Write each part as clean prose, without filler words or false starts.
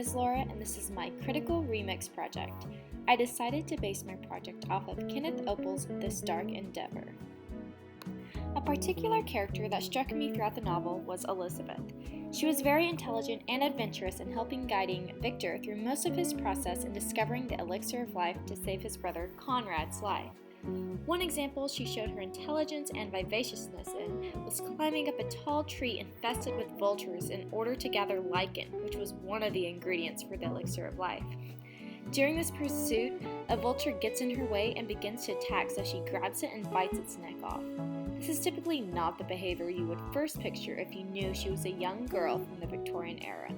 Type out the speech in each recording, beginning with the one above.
is Laura, and this is my Critical Remix project. I decided to base my project off of Kenneth Opel's This Dark Endeavor. A particular character that struck me throughout the novel was Elizabeth. She was very intelligent and adventurous in helping guiding Victor through most of his process in discovering the elixir of life to save his brother Conrad's life. One example she showed her intelligence and vivaciousness in was climbing up a tall tree infested with vultures in order to gather lichen, which was one of the ingredients for the elixir of life. During this pursuit, a vulture gets in her way and begins to attack, so she grabs it and bites its neck off. This is typically not the behavior you would first picture if you knew she was a young girl from the Victorian era.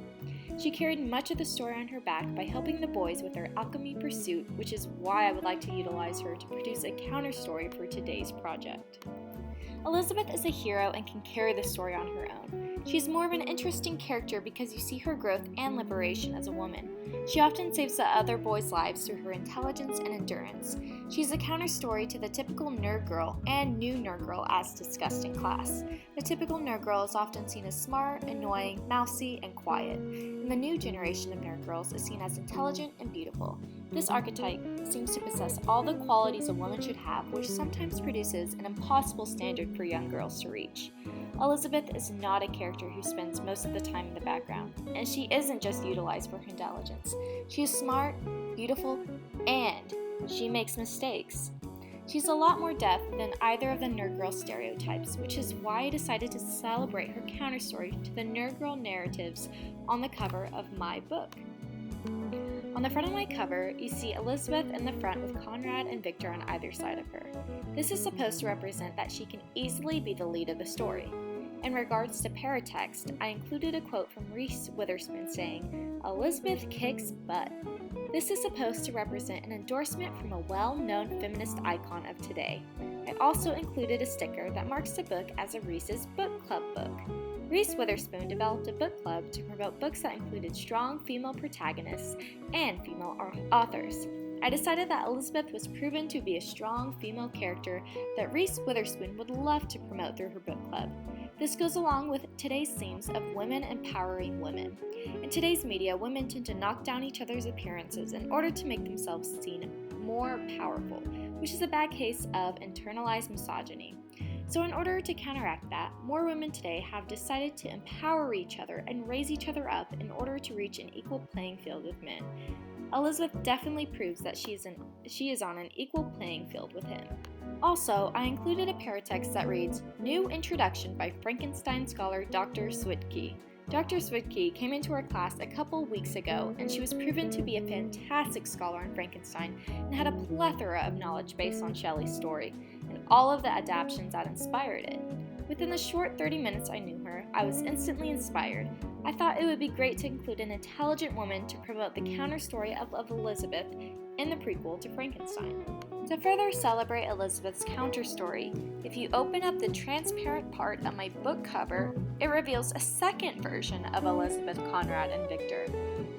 She carried much of the story on her back by helping the boys with their alchemy pursuit, which is why I would like to utilize her to produce a counter story for today's project. Elizabeth is a hero and can carry the story on her own. She's more of an interesting character because you see her growth and liberation as a woman. She often saves the other boys' lives through her intelligence and endurance. She's a counter story to the typical nerd girl and new nerd girl as discussed in class. The typical nerd girl is often seen as smart, annoying, mousy, and quiet, and the new generation of nerd girls is seen as intelligent and beautiful. This archetype seems to possess all the qualities a woman should have, which sometimes produces an impossible standard for young girls to reach. Elizabeth is not a character who spends most of the time in the background, and she isn't just utilized for her intelligence. She is smart, beautiful, and she makes mistakes. She's a lot more depth than either of the nerd girl stereotypes, which is why I decided to celebrate her counterstory to the nerd girl narratives on the cover of my book. On the front of my cover, you see Elizabeth in the front with Conrad and Victor on either side of her. This is supposed to represent that she can easily be the lead of the story. In regards to paratext, I included a quote from Reese Witherspoon saying, "Elizabeth kicks butt." This is supposed to represent an endorsement from a well-known feminist icon of today. I also included a sticker that marks the book as a Reese's Book Club book. Reese Witherspoon developed a book club to promote books that included strong female protagonists and female authors. I decided that Elizabeth was proven to be a strong female character that Reese Witherspoon would love to promote through her book club. This goes along with today's themes of women empowering women. In today's media, women tend to knock down each other's appearances in order to make themselves seen more powerful, which is a bad case of internalized misogyny. So in order to counteract that, more women today have decided to empower each other and raise each other up in order to reach an equal playing field with men. Elizabeth definitely proves that she is on an equal playing field with him. Also, I included a paratext that reads, "New Introduction by Frankenstein scholar Dr. Swidke." Dr. Swidke came into our class a couple weeks ago, and she was proven to be a fantastic scholar on Frankenstein and had a plethora of knowledge based on Shelley's story and all of the adaptations that inspired it. Within the short 30 minutes I knew her, I was instantly inspired. I thought it would be great to include an intelligent woman to promote the counter story of Elizabeth in the prequel to Frankenstein. To further celebrate Elizabeth's counter story, if you open up the transparent part of my book cover, it reveals a second version of Elizabeth, Conrad, and Victor.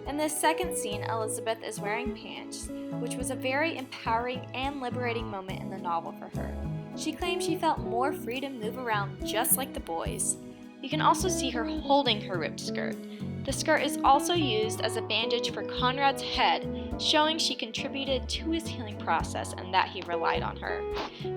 In this second scene, Elizabeth is wearing pants, which was a very empowering and liberating moment in the novel for her. She claims she felt more free to move around just like the boys. You can also see her holding her ripped skirt. The skirt is also used as a bandage for Conrad's head, showing she contributed to his healing process and that he relied on her.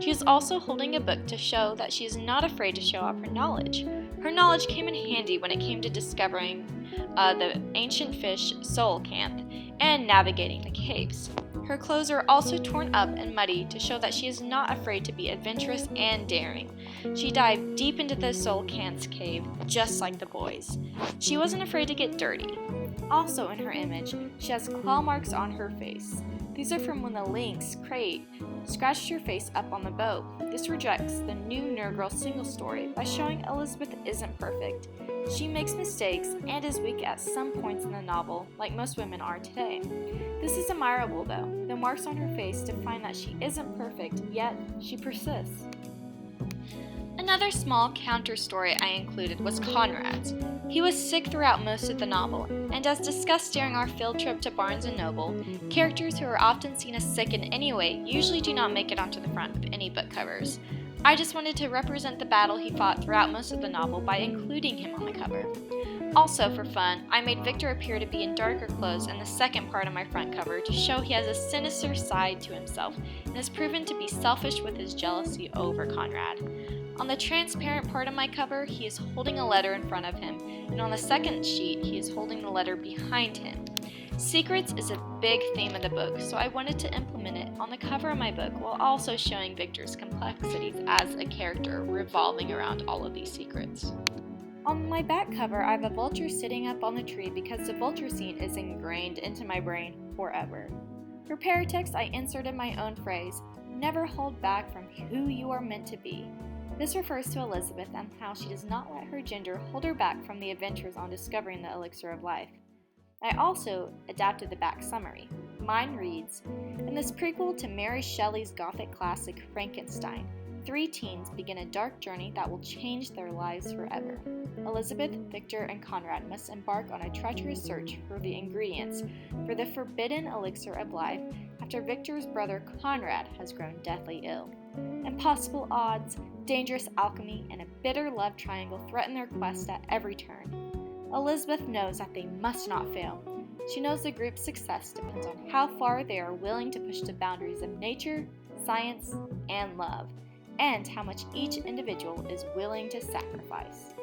She is also holding a book to show that she is not afraid to show off her knowledge. Her knowledge came in handy when it came to discovering the ancient fish Soulcanth and navigating the caves. Her clothes are also torn up and muddy to show that she is not afraid to be adventurous and daring. She dived deep into the Soulcanth's cave, just like the boys. She wasn't afraid to get dirty. Also in her image, she has claw marks on her face. These are from when the lynx, Crate, scratched her face up on the boat. This rejects the new nerd girl single story by showing Elizabeth isn't perfect. She makes mistakes and is weak at some points in the novel, like most women are today. This is admirable though. The marks on her face define that she isn't perfect, yet she persists. Another small counter story I included was Conrad's. He was sick throughout most of the novel, and as discussed during our field trip to Barnes & Noble, characters who are often seen as sick in any way usually do not make it onto the front of any book covers. I just wanted to represent the battle he fought throughout most of the novel by including him on the cover. Also, for fun, I made Victor appear to be in darker clothes in the second part of my front cover to show he has a sinister side to himself and has proven to be selfish with his jealousy over Conrad. On the transparent part of my cover, he is holding a letter in front of him, and on the second sheet, he is holding the letter behind him. Secrets is a big theme of the book, so I wanted to implement it on the cover of my book while also showing Victor's complexities as a character revolving around all of these secrets. On my back cover, I have a vulture sitting up on the tree because the vulture scene is ingrained into my brain forever. For paratext, I inserted my own phrase, "Never hold back from who you are meant to be." This refers to Elizabeth and how she does not let her gender hold her back from the adventures on discovering the elixir of life. I also adapted the back summary. Mine reads, "In this prequel to Mary Shelley's Gothic classic Frankenstein, 3 teens begin a dark journey that will change their lives forever. Elizabeth, Victor, and Conrad must embark on a treacherous search for the ingredients for the forbidden elixir of life after Victor's brother Conrad has grown deathly ill. Impossible odds, dangerous alchemy, and a bitter love triangle threaten their quest at every turn. Elizabeth knows that they must not fail. She knows the group's success depends on how far they are willing to push the boundaries of nature, science, and love, and how much each individual is willing to sacrifice."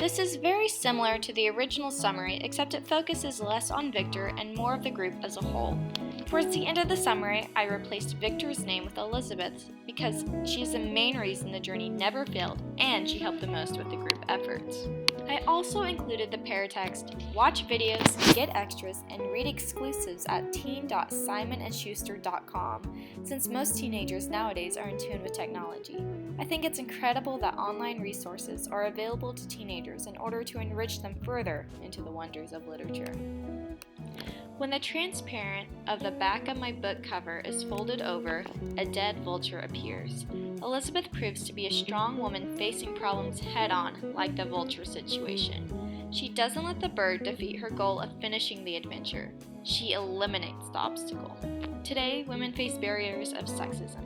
This is very similar to the original summary, except it focuses less on Victor and more of the group as a whole. Towards the end of the summary, I replaced Victor's name with Elizabeth's because she is the main reason the journey never failed and she helped the most with the group efforts. I also included the paratext, watch videos, get extras, and read exclusives at teen.simonandschuster.com, since most teenagers nowadays are in tune with technology. I think it's incredible that online resources are available to teenagers in order to enrich them further into the wonders of literature. When the transparent of the back of my book cover is folded over, a dead vulture appears. Elizabeth proves to be a strong woman facing problems head-on, like the vulture situation. She doesn't let the bird defeat her goal of finishing the adventure. She eliminates the obstacle. Today, women face barriers of sexism.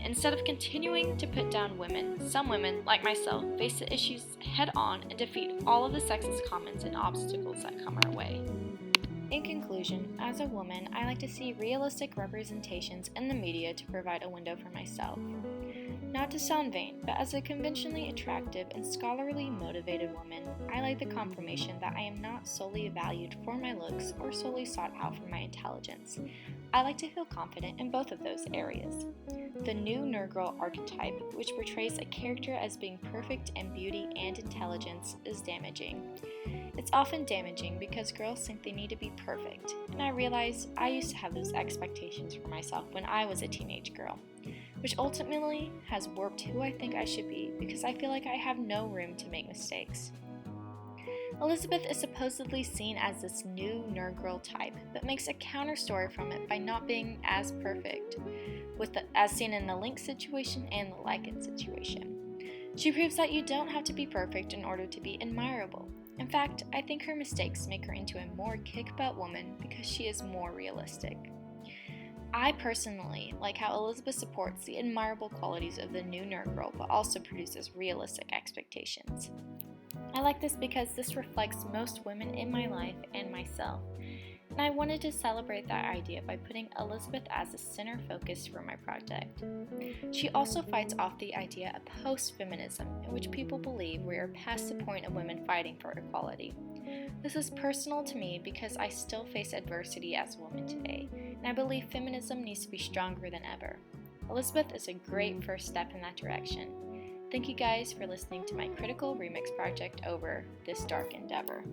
Instead of continuing to put down women, some women, like myself, face the issues head-on and defeat all of the sexist comments and obstacles that come our way. In conclusion, as a woman, I like to see realistic representations in the media to provide a window for myself. Not to sound vain, but as a conventionally attractive and scholarly motivated woman, I like the confirmation that I am not solely valued for my looks or solely sought out for my intelligence. I like to feel confident in both of those areas. The new nerd girl archetype, which portrays a character as being perfect in beauty and intelligence, is damaging. It's often damaging because girls think they need to be perfect, and I realize I used to have those expectations for myself when I was a teenage girl, which ultimately has warped who I think I should be because I feel like I have no room to make mistakes. Elizabeth is supposedly seen as this new nerd girl type, but makes a counter story from it by not being as perfect, as seen in the Link situation and the Lycan situation. She proves that you don't have to be perfect in order to be admirable. In fact, I think her mistakes make her into a more kick-butt woman because she is more realistic. I personally like how Elizabeth supports the admirable qualities of the new nerd girl but also produces realistic expectations. I like this because this reflects most women in my life and myself, and I wanted to celebrate that idea by putting Elizabeth as the center focus for my project. She also fights off the idea of post-feminism, in which people believe we are past the point of women fighting for equality. This is personal to me because I still face adversity as a woman today, and I believe feminism needs to be stronger than ever. Elizabeth is a great first step in that direction. Thank you guys for listening to my critical remix project over this dark endeavor.